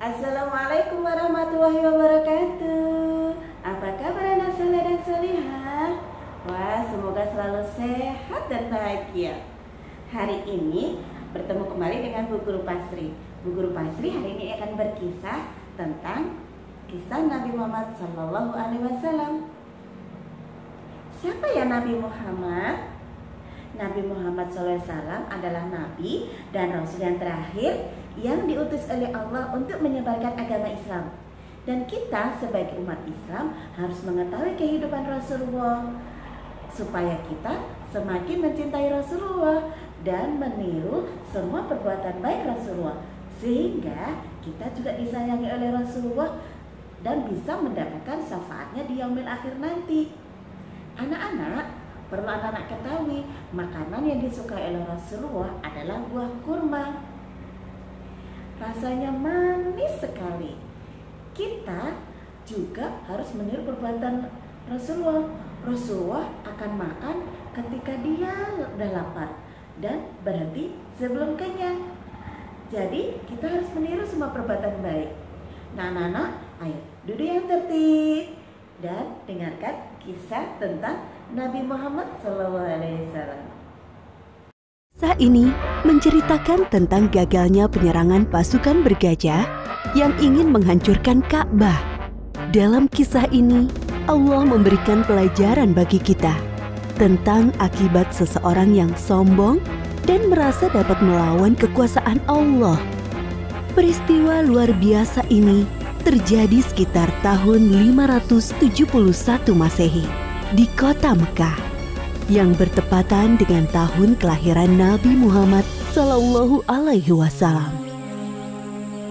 Assalamualaikum warahmatullahi wabarakatuh. Apa kabar anak saleh dan salihah? Wah, semoga selalu sehat dan bahagia. Hari ini bertemu kembali dengan Bu Guru Pasri. Bu Guru Pasri hari ini akan berkisah tentang kisah Nabi Muhammad SAW. Siapa ya Nabi Muhammad? Nabi Muhammad SAW adalah Nabi dan Rasul yang terakhir yang diutus oleh Allah untuk menyebarkan agama Islam. Dan kita sebagai umat Islam harus mengetahui kehidupan Rasulullah supaya kita semakin mencintai Rasulullah dan meniru semua perbuatan baik Rasulullah, sehingga kita juga disayangi oleh Rasulullah dan bisa mendapatkan syafaatnya di yaumil akhir nanti. Anak-anak, perlu anak-anak ketahui, makanan yang disukai oleh Rasulullah adalah buah kurma. Rasanya manis sekali. Kita juga harus meniru perbuatan Rasulullah. Rasulullah akan makan ketika dia udah lapar dan berhenti sebelum kenyang. Jadi kita harus meniru semua perbuatan baik. Nah anak-anak, ayo duduk yang tertib dan dengarkan kisah tentang Nabi Muhammad SAW. Kisah ini menceritakan tentang gagalnya penyerangan pasukan bergajah yang ingin menghancurkan Ka'bah. Dalam kisah ini, Allah memberikan pelajaran bagi kita tentang akibat seseorang yang sombong dan merasa dapat melawan kekuasaan Allah. Peristiwa luar biasa ini terjadi sekitar tahun 571 Masehi di kota Mekah yang bertepatan dengan tahun kelahiran Nabi Muhammad Sallallahu Alaihi Wasallam.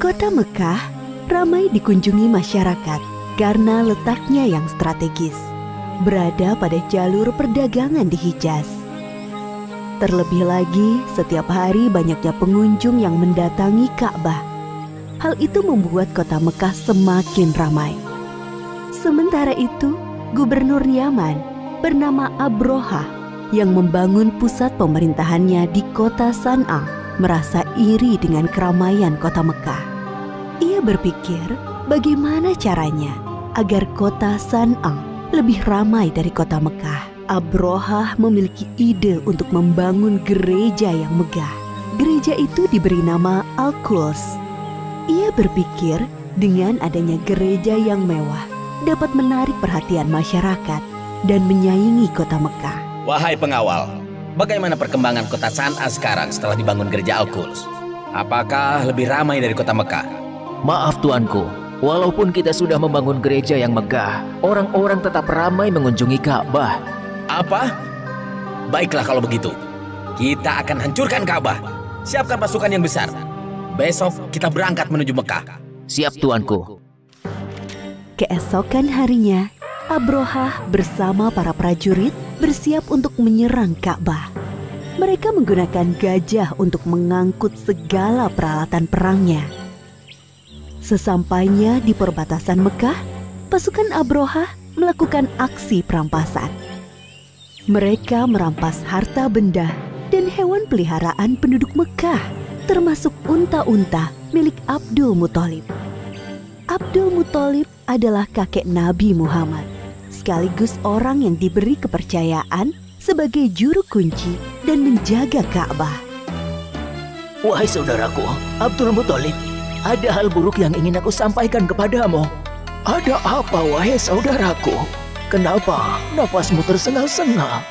Kota Mekah ramai dikunjungi masyarakat karena letaknya yang strategis, berada pada jalur perdagangan di Hijaz. Terlebih lagi, setiap hari banyaknya pengunjung yang mendatangi Ka'bah. Hal itu membuat kota Mekah semakin ramai. Sementara itu, Gubernur Yaman bernama Abrohah yang membangun pusat pemerintahannya di kota San'a merasa iri dengan keramaian kota Mekah. Ia berpikir bagaimana caranya agar kota San'a lebih ramai dari kota Mekah. Abrohah memiliki ide untuk membangun gereja yang megah. Gereja itu diberi nama Al-Quds. Ia berpikir dengan adanya gereja yang mewah dapat menarik perhatian masyarakat dan menyaingi kota Mekah. Wahai pengawal, bagaimana perkembangan kota San'a sekarang setelah dibangun gereja Al-Quds? Apakah lebih ramai dari kota Mekah? Maaf tuanku, walaupun kita sudah membangun gereja yang megah, orang-orang tetap ramai mengunjungi Ka'bah. Apa? Baiklah kalau begitu, kita akan hancurkan Ka'bah. Siapkan pasukan yang besar. Besok kita berangkat menuju Mekah. Siap tuanku. Keesokan harinya, Abrohah bersama para prajurit bersiap untuk menyerang Ka'bah. Mereka menggunakan gajah untuk mengangkut segala peralatan perangnya. Sesampainya di perbatasan Mekah, pasukan Abrohah melakukan aksi perampasan. Mereka merampas harta benda dan hewan peliharaan penduduk Mekah, termasuk unta-unta milik Abdul Muthalib. Abdul Muthalib adalah kakek Nabi Muhammad, sekaligus orang yang diberi kepercayaan sebagai juru kunci dan menjaga Ka'bah. Wahai saudaraku, Abdul Muthalib, ada hal buruk yang ingin aku sampaikan kepadamu. Ada apa, wahai saudaraku? Kenapa nafasmu tersengal-sengal?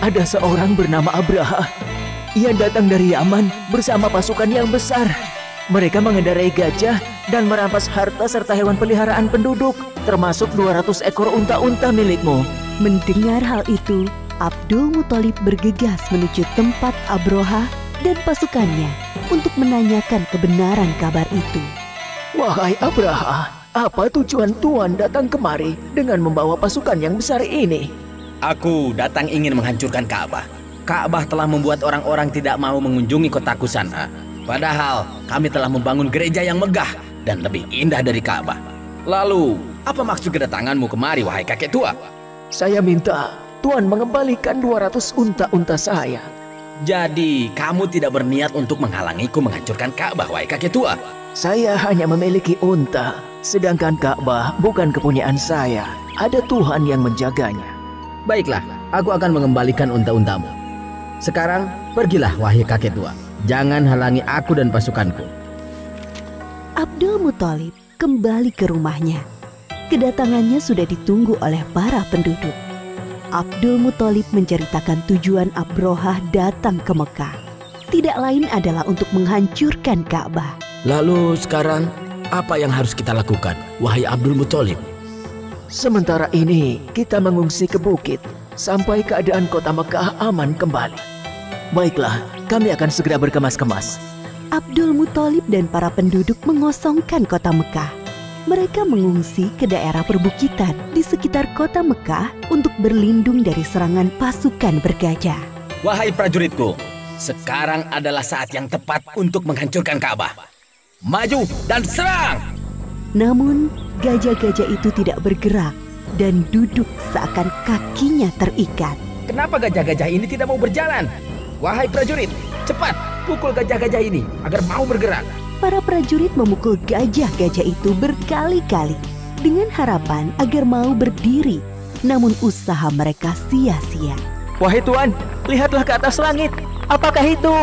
Ada seorang bernama Abraha. Ia datang dari Yaman bersama pasukan yang besar. Mereka mengendarai gajah dan merampas harta serta hewan peliharaan penduduk, termasuk 200 ekor unta-unta milikmu. Mendengar hal itu, Abdul Muthalib bergegas menuju tempat Abrohah dan pasukannya untuk menanyakan kebenaran kabar itu. Wahai Abraha, apa tujuan Tuan datang kemari dengan membawa pasukan yang besar ini? Aku datang ingin menghancurkan Ka'bah. Ka'bah telah membuat orang-orang tidak mau mengunjungi kotaku San'a. Padahal kami telah membangun gereja yang megah dan lebih indah dari Ka'bah. Lalu, apa maksud kedatanganmu kemari, wahai kakek tua? Saya minta Tuan mengembalikan 200 unta-unta saya. Jadi, kamu tidak berniat untuk menghalangiku menghancurkan Ka'bah, wahai kakek tua? Saya hanya memiliki unta, sedangkan Ka'bah bukan kepunyaan saya. Ada Tuhan yang menjaganya. Baiklah, aku akan mengembalikan unta-untamu. Sekarang, pergilah wahai kakek tua. Jangan halangi aku dan pasukanku. Abdul Muthalib kembali ke rumahnya. Kedatangannya sudah ditunggu oleh para penduduk. Abdul Muthalib menceritakan tujuan Abrohah datang ke Mekah. Tidak lain adalah untuk menghancurkan Ka'bah. Lalu sekarang, apa yang harus kita lakukan, wahai Abdul Muthalib? Sementara ini kita mengungsi ke bukit sampai keadaan kota Mekah aman kembali. Baiklah, kami akan segera berkemas-kemas. Abdul Muthalib dan para penduduk mengosongkan kota Mekah. Mereka mengungsi ke daerah perbukitan di sekitar kota Mekah untuk berlindung dari serangan pasukan bergajah. Wahai prajuritku, sekarang adalah saat yang tepat untuk menghancurkan Ka'bah. Maju dan serang! Namun, gajah-gajah itu tidak bergerak dan duduk seakan kakinya terikat. Kenapa gajah-gajah ini tidak mau berjalan? Wahai prajurit, cepat pukul gajah-gajah ini agar mau bergerak. Para prajurit memukul gajah-gajah itu berkali-kali dengan harapan agar mau berdiri. Namun usaha mereka sia-sia. Wahai Tuan, lihatlah ke atas langit. Apakah itu?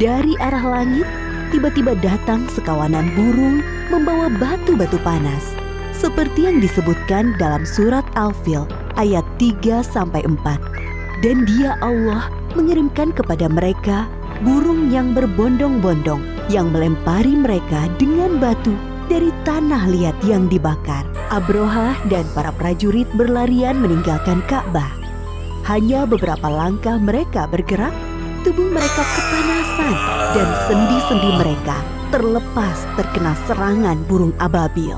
Dari arah langit, tiba-tiba datang sekawanan burung membawa batu-batu panas. Seperti yang disebutkan dalam surat Al-Fil ayat 3-4. Dan Dia Allah mengirimkan kepada mereka burung yang berbondong-bondong yang melempari mereka dengan batu dari tanah liat yang dibakar. Abrohah dan para prajurit berlarian meninggalkan Ka'bah. Hanya beberapa langkah mereka bergerak, tubuh mereka kepanasan dan sendi-sendi mereka terlepas terkena serangan burung ababil.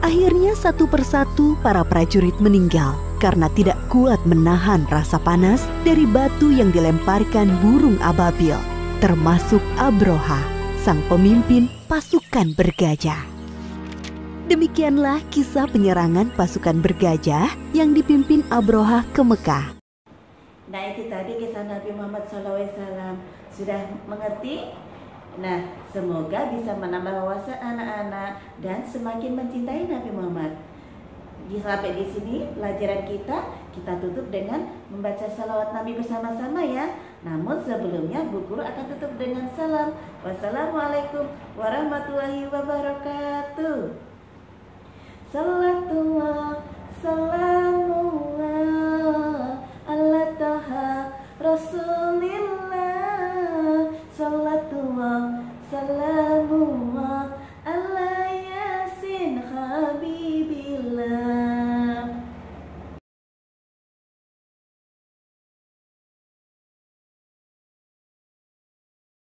Akhirnya satu persatu para prajurit meninggal karena tidak kuat menahan rasa panas dari batu yang dilemparkan burung ababil, termasuk Abrohah, sang pemimpin pasukan bergajah. Demikianlah kisah penyerangan pasukan bergajah yang dipimpin Abrohah ke Mekah. Nah, itu tadi kisah Nabi Muhammad SAW. Sudah mengerti? Nah, semoga bisa menambah wawasan anak-anak dan semakin mencintai Nabi Muhammad. Sampai di sini pelajaran kita tutup dengan membaca salawat Nabi bersama-sama ya. Namun sebelumnya Bu Guru akan tutup dengan salam. Wassalamualaikum warahmatullahi wabarakatuh. Salatullah, salamullah ala taha Rasulillah. Salatullah, salam